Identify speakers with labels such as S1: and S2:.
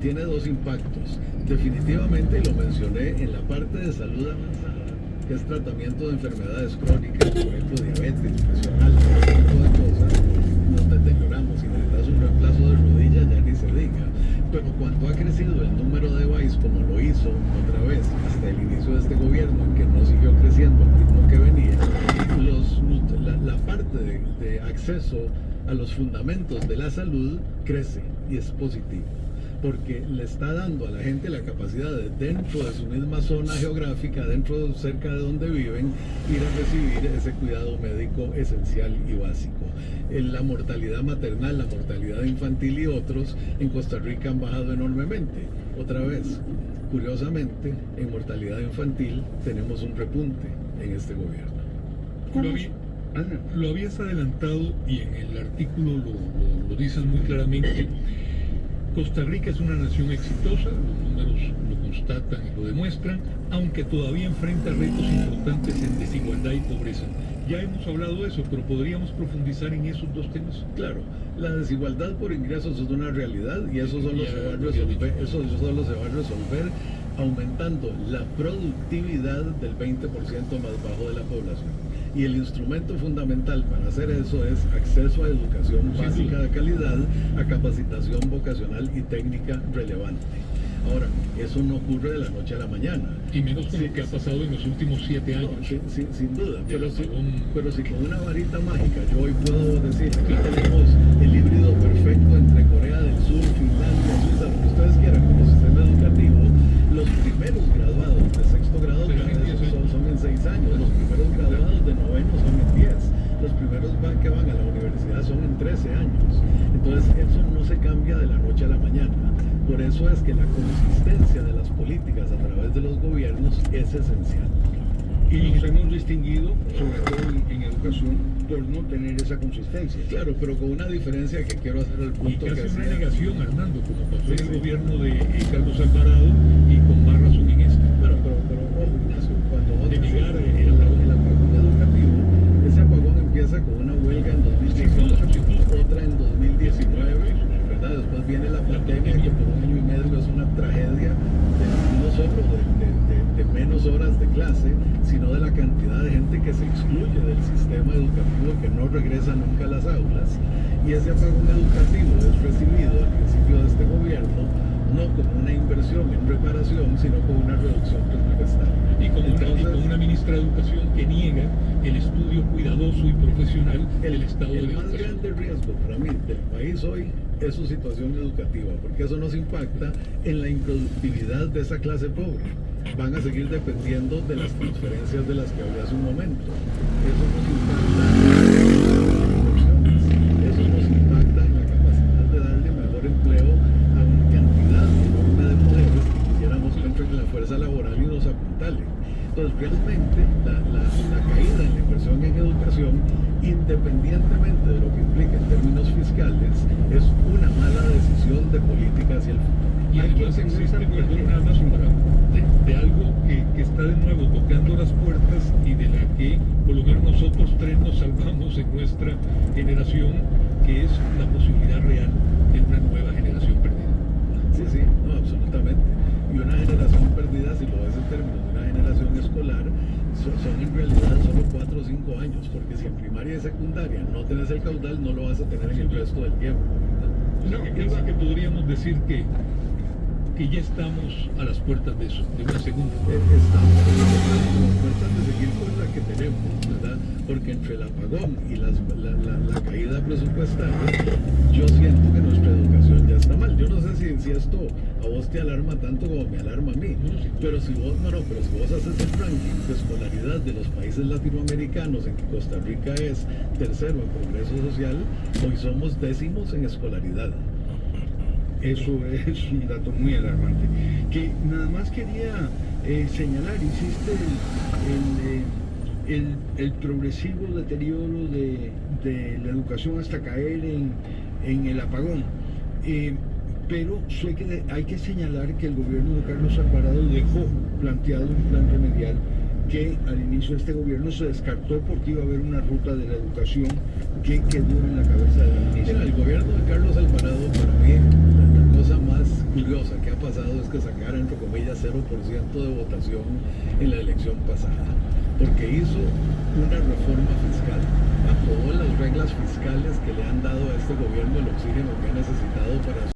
S1: tiene dos impactos. Definitivamente, y lo mencioné, en la parte de salud avanzada, que es tratamiento de enfermedades crónicas, por ejemplo, diabetes, presión alta, ese tipo de cosas, nos deterioramos. Si necesitas un reemplazo de rodilla, ya ni se diga. Pero cuando ha crecido el número de VAIS, como lo hizo otra vez hasta el inicio de este gobierno, en que no siguió creciendo al ritmo que venía, la parte de acceso a los fundamentos de la salud crece y es positivo, porque le está dando a la gente la capacidad de, dentro de su misma zona geográfica, cerca de donde viven, ir a recibir ese cuidado médico esencial y básico. En la mortalidad maternal, la mortalidad infantil y otros, en Costa Rica han bajado enormemente. Otra vez, curiosamente, en mortalidad infantil tenemos un repunte en este gobierno.
S2: Lo habías adelantado y en el artículo lo dices muy claramente. Costa Rica es una nación exitosa, los números lo constatan y lo demuestran, aunque todavía enfrenta retos importantes en desigualdad y pobreza. Ya hemos hablado de eso, pero ¿podríamos profundizar en esos dos temas?
S1: Claro, la desigualdad por ingresos es una realidad y eso solo se va a resolver aumentando la productividad del 20% más bajo de la población. Y el instrumento fundamental para hacer eso es acceso a educación básica de calidad, a capacitación vocacional y técnica relevante. Ahora, eso no ocurre de la noche a la mañana.
S2: Y menos con lo que ha pasado en los últimos 7 años.
S1: No, sin duda, pero si con una varita mágica yo hoy puedo decir, aquí tenemos el híbrido perfecto entre Corea del Sur, Finlandia, Suiza, lo que ustedes quieran, como sistema educativo, los primeros graduados de sexto grado son en 6 años, los primeros graduados de noveno son en 10, los primeros que van a la universidad son en 13 años. Entonces, eso no se cambia de la noche a la mañana. Por eso es que la consistencia de las políticas a través de los gobiernos es esencial.
S3: Y nos hemos distinguido, sobre todo en educación, por no tener esa consistencia.
S1: Claro, pero con una diferencia que quiero hacer al punto
S2: y
S1: que
S2: casi una
S1: hacía.
S2: negación, Armando, como pasó en el gobierno de Carlos Alvarado y con más razón en este.
S1: Bueno, pero ojo, Ignacio, cuando vos
S2: de
S1: decís
S2: negar
S1: el apagón educativo, ese apagón empieza con una huelga en 2018, otra en 2019, ¿verdad? Después viene la pandemia, que por 1 año y medio es una tragedia, no solo de menos horas de clase, sino de la cantidad de gente que se excluye del sistema educativo, que no regresa nunca a las aulas. Y ese apagón educativo es recibido al principio de este gobierno no como una inversión en reparación, sino como una reducción presupuestaria.
S2: Y con una ministra de Educación que niega el estudio cuidadoso y profesional del estado de la
S1: El más
S2: educación.
S1: grande riesgo para mí del país hoy es su situación educativa, porque eso nos impacta en la improductividad de esa clase pobre. Van a seguir dependiendo de las transferencias de las que hablé hace un momento. Eso nos impacta en la capacidad de darle mejor empleo a una cantidad enorme de mujeres que quisiéramos que entren en la fuerza laboral y nos apuntalen. Entonces, realmente, la caída en la inversión en educación, independientemente de lo que implica en términos fiscales, es una mala decisión de política hacia el futuro.
S2: Y además existe, perdón, nada más de algo que está de nuevo tocando las puertas y de la que por lo menos nosotros tres nos salvamos en nuestra generación, que es la posibilidad real de una nueva generación perdida.
S1: Sí, no, absolutamente. Y una generación perdida, si lo ves en términos de una generación escolar, son en realidad solo 4 o 5 años, porque si en primaria y secundaria no tenés el caudal, no lo vas a tener en el resto del tiempo, ¿verdad?
S2: O sea, que piensa que podríamos decir que ya estamos a las puertas de eso, de una segunda.
S1: Estamos a las puertas de seguir con la que tenemos, ¿verdad? Porque entre el apagón y la caída presupuestaria, yo siento que nuestra educación ya está mal. Yo no sé si esto a vos te alarma tanto como me alarma a mí, pero si vos haces el ranking de escolaridad de los países latinoamericanos, en que Costa Rica es tercero en progreso social, hoy somos décimos en escolaridad.
S3: Eso es un dato muy alarmante. Que nada más quería señalar, hiciste el progresivo deterioro de la educación hasta caer en el apagón. Pero hay que señalar que el gobierno de Carlos Alvarado dejó planteado un plan remedial que al inicio de este gobierno se descartó porque iba a haber una ruta de la educación que quedó en la cabeza de la ministra.
S1: El gobierno de Carlos Alvarado, para mí, la cosa más que sacara, entre comillas, 0% de votación en la elección pasada, porque hizo una reforma fiscal, aprobó las reglas fiscales que le han dado a este gobierno el oxígeno que ha necesitado para